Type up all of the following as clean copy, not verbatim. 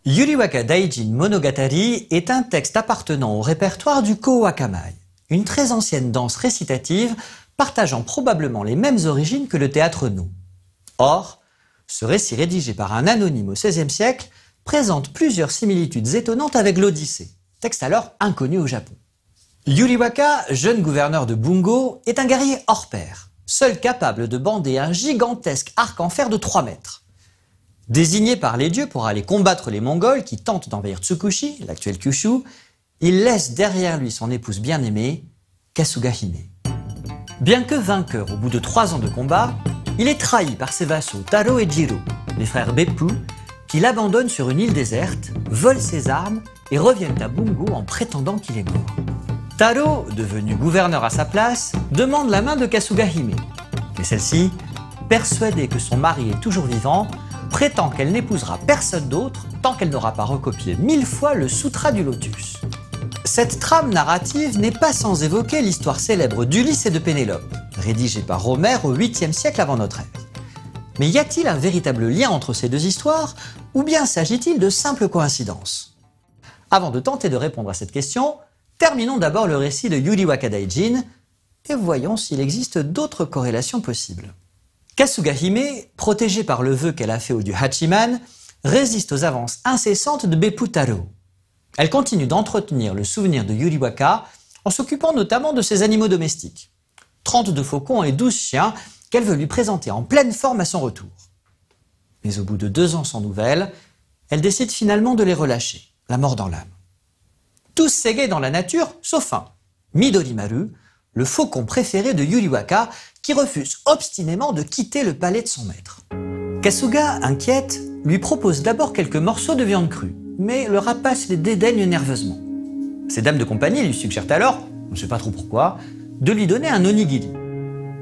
Yuriwaka Daijin Monogatari est un texte appartenant au répertoire du Kowakamai, une très ancienne danse récitative partageant probablement les mêmes origines que le théâtre No. Or, ce récit rédigé par un anonyme au XVIe siècle présente plusieurs similitudes étonnantes avec l'Odyssée, texte alors inconnu au Japon. Yuriwaka, jeune gouverneur de Bungo, est un guerrier hors pair, seul capable de bander un gigantesque arc en fer de 3 mètres. Désigné par les dieux pour aller combattre les Mongols qui tentent d'envahir Tsukushi, l'actuel Kyushu, il laisse derrière lui son épouse bien-aimée, Kasugahime. Bien que vainqueur au bout de 3 ans de combat, il est trahi par ses vassaux Taro et Jiro, les frères Beppu, qui l'abandonnent sur une île déserte, volent ses armes et reviennent à Bungo en prétendant qu'il est mort. Taro, devenu gouverneur à sa place, demande la main de Kasugahime. Mais celle-ci, persuadée que son mari est toujours vivant, prétend qu'elle n'épousera personne d'autre tant qu'elle n'aura pas recopié 1000 fois le Sutra du Lotus. Cette trame narrative n'est pas sans évoquer l'histoire célèbre d'Ulysse et de Pénélope, rédigée par Homère au 8e siècle avant notre ère. Mais y a-t-il un véritable lien entre ces deux histoires, ou bien s'agit-il de simples coïncidences? Avant de tenter de répondre à cette question, terminons d'abord le récit de Yuriwaka Daijin et voyons s'il existe d'autres corrélations possibles. Kasugahime, protégée par le vœu qu'elle a fait au dieu Hachiman, résiste aux avances incessantes de Beppu Taro. Elle continue d'entretenir le souvenir de Yuriwaka en s'occupant notamment de ses animaux domestiques. 32 faucons et 12 chiens qu'elle veut lui présenter en pleine forme à son retour. Mais au bout de 2 ans sans nouvelles, elle décide finalement de les relâcher, la mort dans l'âme. Tous s'égaient dans la nature, sauf un, Midorimaru, le faucon préféré de Yuriwaka, qui refuse obstinément de quitter le palais de son maître. Kasuga, inquiète, lui propose d'abord quelques morceaux de viande crue, mais le rapace les dédaigne nerveusement. Ses dames de compagnie lui suggèrent alors, on ne sait pas trop pourquoi, de lui donner un onigiri.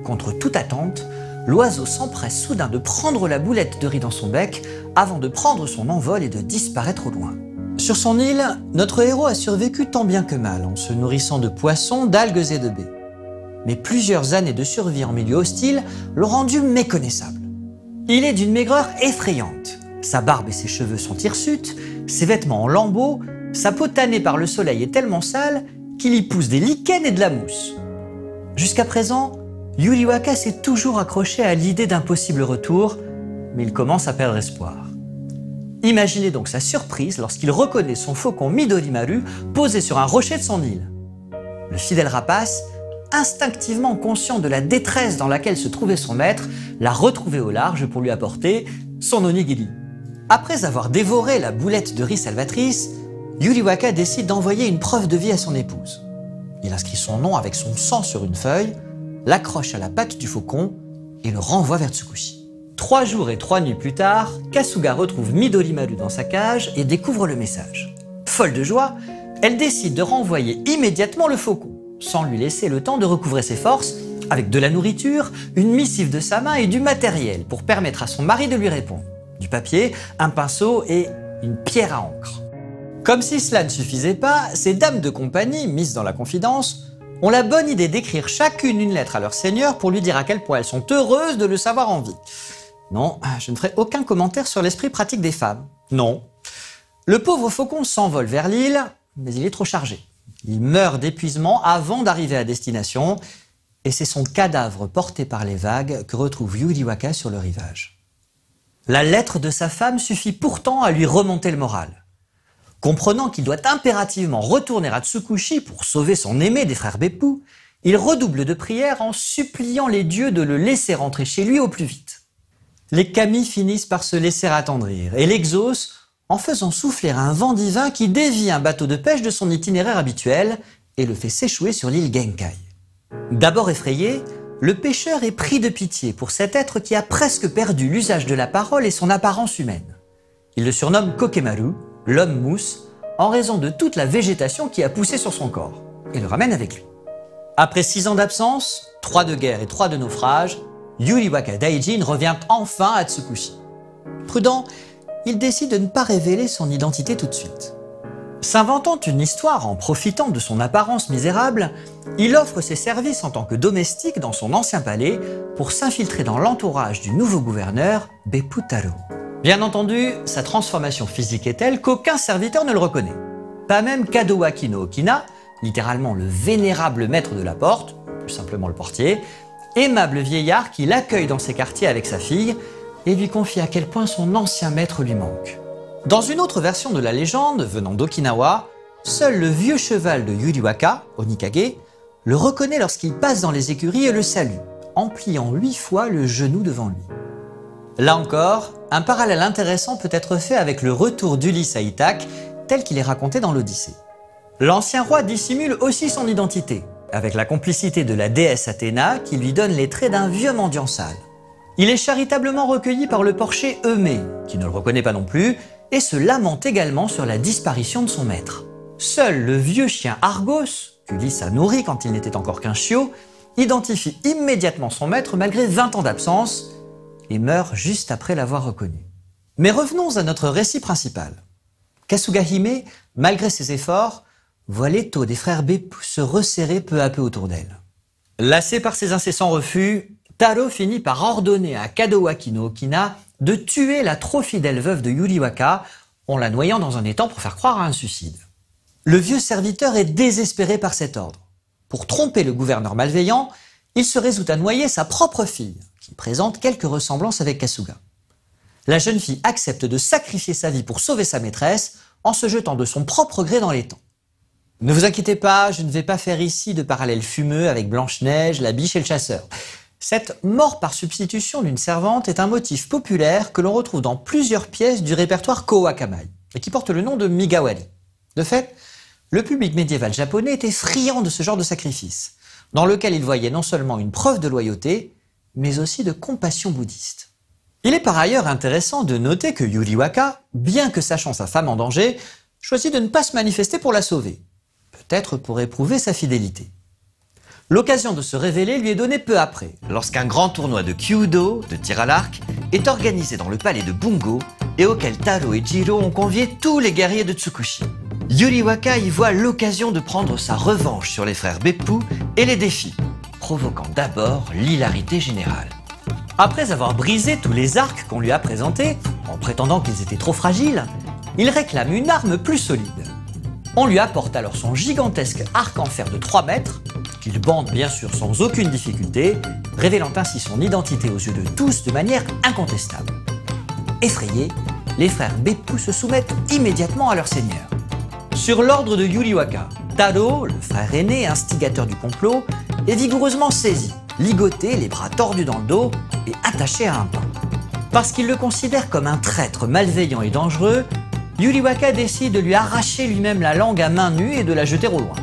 Contre toute attente, l'oiseau s'empresse soudain de prendre la boulette de riz dans son bec avant de prendre son envol et de disparaître au loin. Sur son île, notre héros a survécu tant bien que mal en se nourrissant de poissons, d'algues et de baies. Mais plusieurs années de survie en milieu hostile l'ont rendu méconnaissable. Il est d'une maigreur effrayante. Sa barbe et ses cheveux sont hirsutes, ses vêtements en lambeaux, sa peau tannée par le soleil est tellement sale qu'il y pousse des lichens et de la mousse. Jusqu'à présent, Yuriwaka s'est toujours accroché à l'idée d'un possible retour, mais il commence à perdre espoir. Imaginez donc sa surprise lorsqu'il reconnaît son faucon Midorimaru posé sur un rocher de son île. Le fidèle rapace, instinctivement conscient de la détresse dans laquelle se trouvait son maître, l'a retrouvé au large pour lui apporter son onigiri. Après avoir dévoré la boulette de riz salvatrice, Yuriwaka décide d'envoyer une preuve de vie à son épouse. Il inscrit son nom avec son sang sur une feuille, l'accroche à la patte du faucon et le renvoie vers Tsukushi. 3 jours et 3 nuits plus tard, Kasuga retrouve Midorimaru dans sa cage et découvre le message. Folle de joie, elle décide de renvoyer immédiatement le faucon, sans lui laisser le temps de recouvrer ses forces, avec de la nourriture, une missive de sa main et du matériel pour permettre à son mari de lui répondre. Du papier, un pinceau et une pierre à encre. Comme si cela ne suffisait pas, ces dames de compagnie, mises dans la confidence, ont la bonne idée d'écrire chacune une lettre à leur seigneur pour lui dire à quel point elles sont heureuses de le savoir en vie. Non, je ne ferai aucun commentaire sur l'esprit pratique des femmes. Non. Le pauvre faucon s'envole vers l'île, mais il est trop chargé. Il meurt d'épuisement avant d'arriver à destination, et c'est son cadavre porté par les vagues que retrouve Yuriwaka sur le rivage. La lettre de sa femme suffit pourtant à lui remonter le moral. Comprenant qu'il doit impérativement retourner à Tsukushi pour sauver son aimé des frères Beppu, il redouble de prières en suppliant les dieux de le laisser rentrer chez lui au plus vite. Les kami finissent par se laisser attendrir et l'exaucent en faisant souffler un vent divin qui dévie un bateau de pêche de son itinéraire habituel et le fait s'échouer sur l'île Genkai. D'abord effrayé, le pêcheur est pris de pitié pour cet être qui a presque perdu l'usage de la parole et son apparence humaine. Il le surnomme Kokemaru, l'homme mousse, en raison de toute la végétation qui a poussé sur son corps, et le ramène avec lui. Après 6 ans d'absence, 3 de guerre et 3 de naufrage, Yuriwaka Daijin revient enfin à Tsukushi. Prudent, il décide de ne pas révéler son identité tout de suite. S'inventant une histoire en profitant de son apparence misérable, il offre ses services en tant que domestique dans son ancien palais pour s'infiltrer dans l'entourage du nouveau gouverneur, Beppu Taro. Bien entendu, sa transformation physique est telle qu'aucun serviteur ne le reconnaît. Pas même Kadowaki no Okina, littéralement le vénérable maître de la porte, plus simplement le portier, aimable vieillard qui l'accueille dans ses quartiers avec sa fille et lui confie à quel point son ancien maître lui manque. Dans une autre version de la légende, venant d'Okinawa, seul le vieux cheval de Yuriwaka, Onikage, le reconnaît lorsqu'il passe dans les écuries et le salue, en pliant 8 fois le genou devant lui. Là encore, un parallèle intéressant peut être fait avec le retour d'Ulysse à Ithaque, tel qu'il est raconté dans l'Odyssée. L'ancien roi dissimule aussi son identité, avec la complicité de la déesse Athéna qui lui donne les traits d'un vieux mendiant sale. Il est charitablement recueilli par le porcher Eumée, qui ne le reconnaît pas non plus, et se lamente également sur la disparition de son maître. Seul le vieux chien Argos, qu'Ulysse a nourri quand il n'était encore qu'un chiot, identifie immédiatement son maître malgré 20 ans d'absence, et meurt juste après l'avoir reconnu. Mais revenons à notre récit principal. Kasuga Hime, malgré ses efforts, voit l'étau des frères Beppu se resserrer peu à peu autour d'elle. Lassé par ses incessants refus, Taro finit par ordonner à Kadowaki no Okina de tuer la trop fidèle veuve de Yuriwaka en la noyant dans un étang pour faire croire à un suicide. Le vieux serviteur est désespéré par cet ordre. Pour tromper le gouverneur malveillant, il se résout à noyer sa propre fille, qui présente quelques ressemblances avec Kasuga. La jeune fille accepte de sacrifier sa vie pour sauver sa maîtresse en se jetant de son propre gré dans l'étang. Ne vous inquiétez pas, je ne vais pas faire ici de parallèle fumeux avec Blanche-Neige, la biche et le chasseur. Cette mort par substitution d'une servante est un motif populaire que l'on retrouve dans plusieurs pièces du répertoire Kowakamai et qui porte le nom de Migawari. De fait, le public médiéval japonais était friand de ce genre de sacrifice, dans lequel il voyait non seulement une preuve de loyauté, mais aussi de compassion bouddhiste. Il est par ailleurs intéressant de noter que Yuriwaka, bien que sachant sa femme en danger, choisit de ne pas se manifester pour la sauver, peut-être pour éprouver sa fidélité. L'occasion de se révéler lui est donnée peu après, lorsqu'un grand tournoi de Kyudo, de tir à l'arc, est organisé dans le palais de Bungo et auquel Taro et Jiro ont convié tous les guerriers de Tsukushi. Yuriwaka y voit l'occasion de prendre sa revanche sur les frères Beppu et les défie, provoquant d'abord l'hilarité générale. Après avoir brisé tous les arcs qu'on lui a présentés, en prétendant qu'ils étaient trop fragiles, il réclame une arme plus solide. On lui apporte alors son gigantesque arc en fer de 3 mètres, qu'il bande bien sûr sans aucune difficulté, révélant ainsi son identité aux yeux de tous de manière incontestable. Effrayés, les frères Beppu se soumettent immédiatement à leur seigneur. Sur l'ordre de Yuriwaka, Taro, le frère aîné, instigateur du complot, est vigoureusement saisi, ligoté, les bras tordus dans le dos et attaché à un pain. Parce qu'il le considère comme un traître malveillant et dangereux, Yuriwaka décide de lui arracher lui-même la langue à main nue et de la jeter au loin.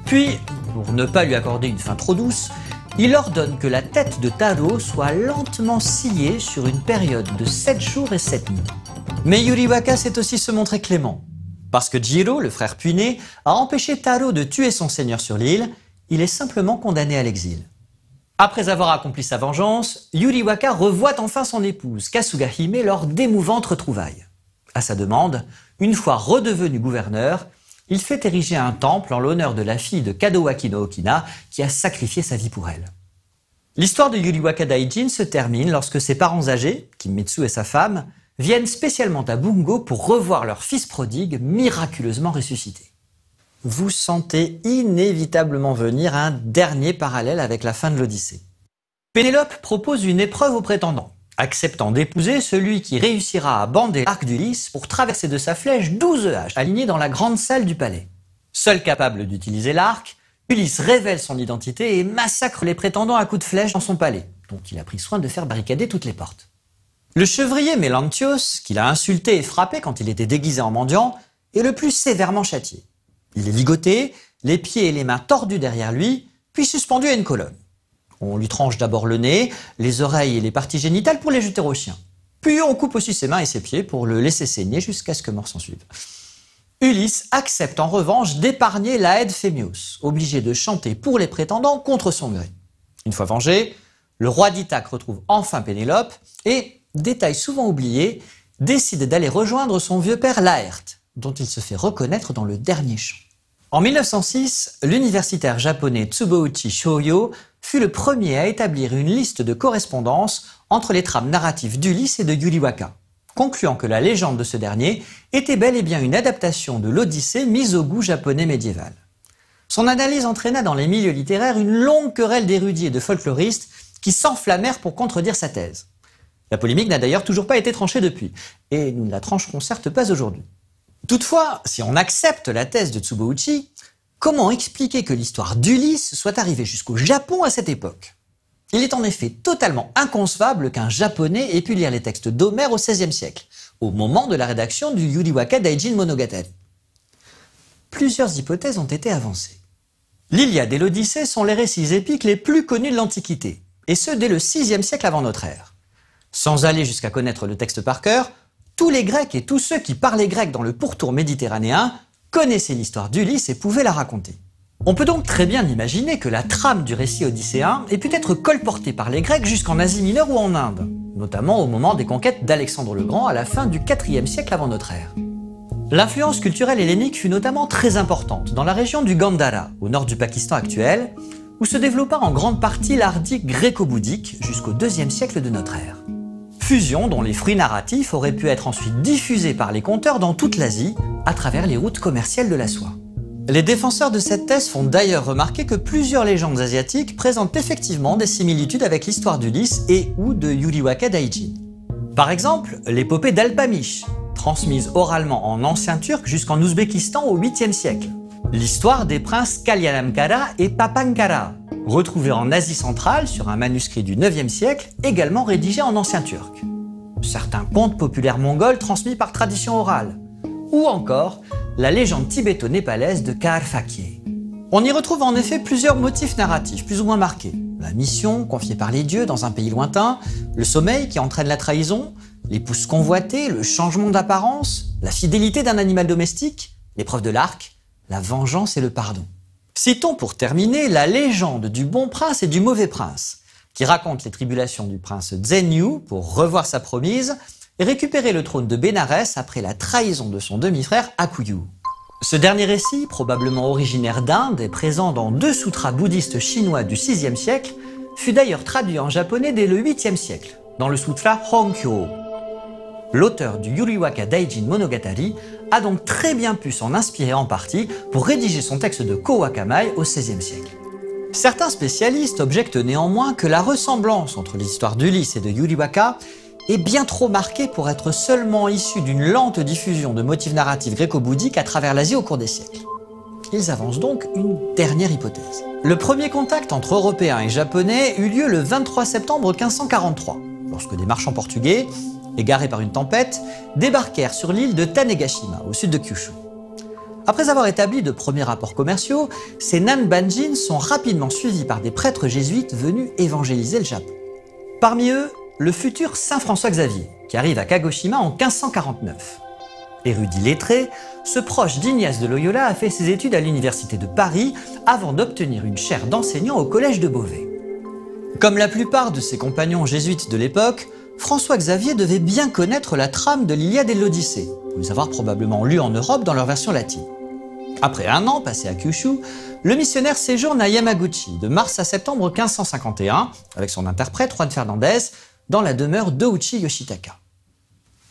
Puis, pour ne pas lui accorder une fin trop douce, il ordonne que la tête de Taro soit lentement sciée sur une période de 7 jours et 7 nuits. Mais Yuriwaka sait aussi se montrer clément. Parce que Jiro, le frère puiné, a empêché Taro de tuer son seigneur sur l'île, il est simplement condamné à l'exil. Après avoir accompli sa vengeance, Yuriwaka revoit enfin son épouse, Kasuga Hime, lors d'émouvantes retrouvailles. À sa demande, une fois redevenu gouverneur, il fait ériger un temple en l'honneur de la fille de Kadowaki no Okina qui a sacrifié sa vie pour elle. L'histoire de Yuriwaka Daijin se termine lorsque ses parents âgés, Kimitsu et sa femme, viennent spécialement à Bungo pour revoir leur fils prodigue miraculeusement ressuscité. Vous sentez inévitablement venir un dernier parallèle avec la fin de l'Odyssée. Pénélope propose une épreuve aux prétendants, acceptant d'épouser celui qui réussira à bander l'arc d'Ulysse pour traverser de sa flèche 12 haches alignées dans la grande salle du palais. Seul capable d'utiliser l'arc, Ulysse révèle son identité et massacre les prétendants à coups de flèche dans son palais, dont il a pris soin de faire barricader toutes les portes. Le chevrier Mélantios, qu'il a insulté et frappé quand il était déguisé en mendiant, est le plus sévèrement châtié. Il est ligoté, les pieds et les mains tordus derrière lui, puis suspendu à une colonne. On lui tranche d'abord le nez, les oreilles et les parties génitales pour les jeter au chien. Puis on coupe aussi ses mains et ses pieds pour le laisser saigner jusqu'à ce que mort s'en suive. Ulysse accepte en revanche d'épargner l'Aède Phémios, obligé de chanter pour les prétendants contre son gré. Une fois vengé, le roi d'Ithaque retrouve enfin Pénélope et, détail souvent oublié, décide d'aller rejoindre son vieux père Laërte, dont il se fait reconnaître dans le dernier chant. En 1906, l'universitaire japonais Tsubouchi Shōyo fut le premier à établir une liste de correspondances entre les trames narratives d'Ulysse et de Yuriwaka, concluant que la légende de ce dernier était bel et bien une adaptation de l'Odyssée mise au goût japonais médiéval. Son analyse entraîna dans les milieux littéraires une longue querelle d'érudits et de folkloristes qui s'enflammèrent pour contredire sa thèse. La polémique n'a d'ailleurs toujours pas été tranchée depuis, et nous ne la trancherons certes pas aujourd'hui. Toutefois, si on accepte la thèse de Tsubouchi, comment expliquer que l'histoire d'Ulysse soit arrivée jusqu'au Japon à cette époque? Il est en effet totalement inconcevable qu'un Japonais ait pu lire les textes d'Homère au XVIe siècle, au moment de la rédaction du Yuriwaka Daijin Monogatari. Plusieurs hypothèses ont été avancées. L'Iliade et l'Odyssée sont les récits épiques les plus connus de l'Antiquité, et ce dès le VIe siècle avant notre ère. Sans aller jusqu'à connaître le texte par cœur, tous les Grecs et tous ceux qui parlaient grec dans le pourtour méditerranéen connaissaient l'histoire d'Ulysse et pouvaient la raconter. On peut donc très bien imaginer que la trame du récit odysséen ait pu être colportée par les Grecs jusqu'en Asie mineure ou en Inde, notamment au moment des conquêtes d'Alexandre le Grand à la fin du IVe siècle avant notre ère. L'influence culturelle hellénique fut notamment très importante dans la région du Gandhara, au nord du Pakistan actuel, où se développa en grande partie l'art dit gréco-bouddhique jusqu'au IIe siècle de notre ère. Fusion dont les fruits narratifs auraient pu être ensuite diffusés par les conteurs dans toute l'Asie à travers les routes commerciales de la soie. Les défenseurs de cette thèse font d'ailleurs remarquer que plusieurs légendes asiatiques présentent effectivement des similitudes avec l'histoire d'Ulysse et ou de Yuriwaka Daijin. Par exemple, l'épopée d'Alpamish, transmise oralement en ancien turc jusqu'en Ouzbékistan au 8e siècle. L'histoire des princes Kalyanamkara et Papankara, retrouvée en Asie centrale sur un manuscrit du 9e siècle, également rédigé en ancien turc. Certains contes populaires mongols transmis par tradition orale. Ou encore la légende tibéto-népalaise de Kar Fakye. On y retrouve en effet plusieurs motifs narratifs plus ou moins marqués. La mission confiée par les dieux dans un pays lointain, le sommeil qui entraîne la trahison, l'épouse convoitée, le changement d'apparence, la fidélité d'un animal domestique, l'épreuve de l'arc, la vengeance et le pardon. Citons pour terminer la légende du bon prince et du mauvais prince, qui raconte les tribulations du prince Zhenyu pour revoir sa promise et récupérer le trône de Bénarès après la trahison de son demi-frère Hakuyu. Ce dernier récit, probablement originaire d'Inde et présent dans 2 sutras bouddhistes chinois du VIe siècle, fut d'ailleurs traduit en japonais dès le 8e siècle, dans le sutra Honkyo. L'auteur du Yuriwaka Daijin Monogatari a donc très bien pu s'en inspirer en partie pour rédiger son texte de Kowakamai au XVIe siècle. Certains spécialistes objectent néanmoins que la ressemblance entre l'histoire d'Ulysse et de Yuriwaka est bien trop marquée pour être seulement issue d'une lente diffusion de motifs narratifs gréco-bouddhiques à travers l'Asie au cours des siècles. Ils avancent donc une dernière hypothèse. Le premier contact entre Européens et Japonais eut lieu le 23 septembre 1543, lorsque des marchands portugais, égarés par une tempête, débarquèrent sur l'île de Tanegashima, au sud de Kyushu. Après avoir établi de premiers rapports commerciaux, ces Nanbanjin sont rapidement suivis par des prêtres jésuites venus évangéliser le Japon. Parmi eux, le futur Saint François Xavier, qui arrive à Kagoshima en 1549. Érudit lettré, ce proche d'Ignace de Loyola a fait ses études à l'université de Paris avant d'obtenir une chaire d'enseignant au collège de Beauvais. Comme la plupart de ses compagnons jésuites de l'époque, François Xavier devait bien connaître la trame de l'Iliade et de l'Odyssée, pour les avoir probablement lus en Europe dans leur version latine. Après un an passé à Kyushu, le missionnaire séjourne à Yamaguchi de mars à septembre 1551 avec son interprète Juan Fernandez dans la demeure d'Ouchi Yoshitaka.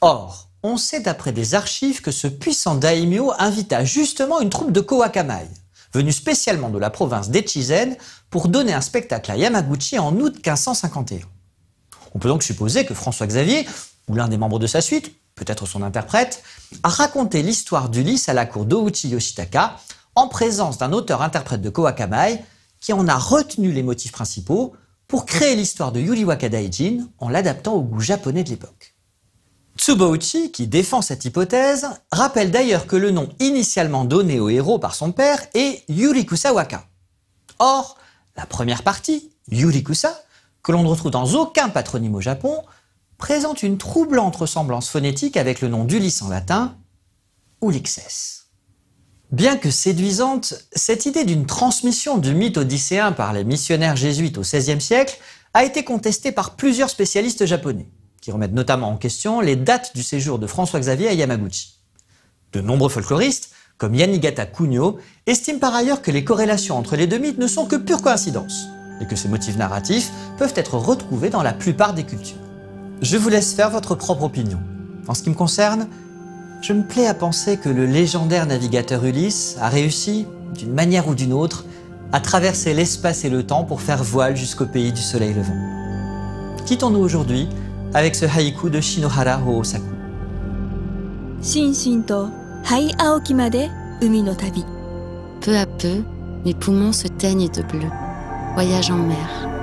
Or, on sait d'après des archives que ce puissant daimyo invita justement une troupe de Kowakamai, venue spécialement de la province d'Echizen pour donner un spectacle à Yamaguchi en août 1551. On peut donc supposer que François Xavier, ou l'un des membres de sa suite, peut-être son interprète, a raconté l'histoire d'Ulysse à la cour d'Ouchi Yoshitaka en présence d'un auteur-interprète de Kowakamai qui en a retenu les motifs principaux pour créer l'histoire de Yuriwaka Daijin en l'adaptant au goût japonais de l'époque. Tsubouchi, qui défend cette hypothèse, rappelle d'ailleurs que le nom initialement donné au héros par son père est Yurikusa Waka. Or, la première partie, Yurikusa, que l'on ne retrouve dans aucun patronyme au Japon, présente une troublante ressemblance phonétique avec le nom d'Ulysse en latin, Ulixes. Bien que séduisante, cette idée d'une transmission du mythe odysséen par les missionnaires jésuites au XVIe siècle a été contestée par plusieurs spécialistes japonais, qui remettent notamment en question les dates du séjour de François Xavier à Yamaguchi. De nombreux folkloristes, comme Yanigata Kunio, estiment par ailleurs que les corrélations entre les deux mythes ne sont que pure coïncidence, et que ces motifs narratifs peuvent être retrouvés dans la plupart des cultures. Je vous laisse faire votre propre opinion. En ce qui me concerne, je me plais à penser que le légendaire navigateur Ulysse a réussi, d'une manière ou d'une autre, à traverser l'espace et le temps pour faire voile jusqu'au pays du soleil levant. Quittons-nous aujourd'hui avec ce haïku de Shinohara Hosokaku. Shinshin to hai aoki made umi no tabi. Peu à peu, mes poumons se teignent de bleu. Voyage en mer.